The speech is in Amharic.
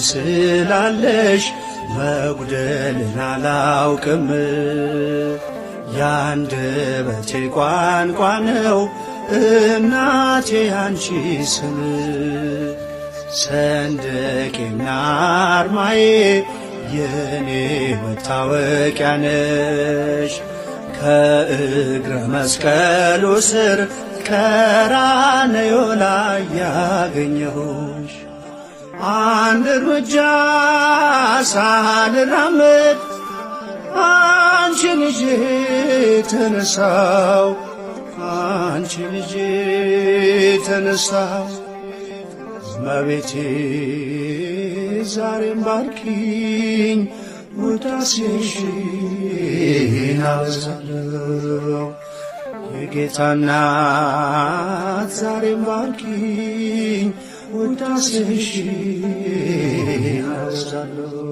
ስላለሽ መጉደልን አላውቅም። ያንደበቴ ቋንቋ ነው እናቴ አንቺ ስም። ሰንደቄና አርማዬ የኔ መታወቂያ ነሽ። ከእግረ መስቀሉ ስር ቀራንዮ ላይ ያገኘሁሽ አንድ እርምጃ ሳልራመድ አንቺን ይዤ ተነሳው አንቺን ይዤ ተነሳው። እመቤቴ ዛሬም ባርኪኝ ውዳሴሽን አበዛለሁ። የጌታ እናት ዛሬም ባርኪኝ ውዳሴሽን አበዛለሁ።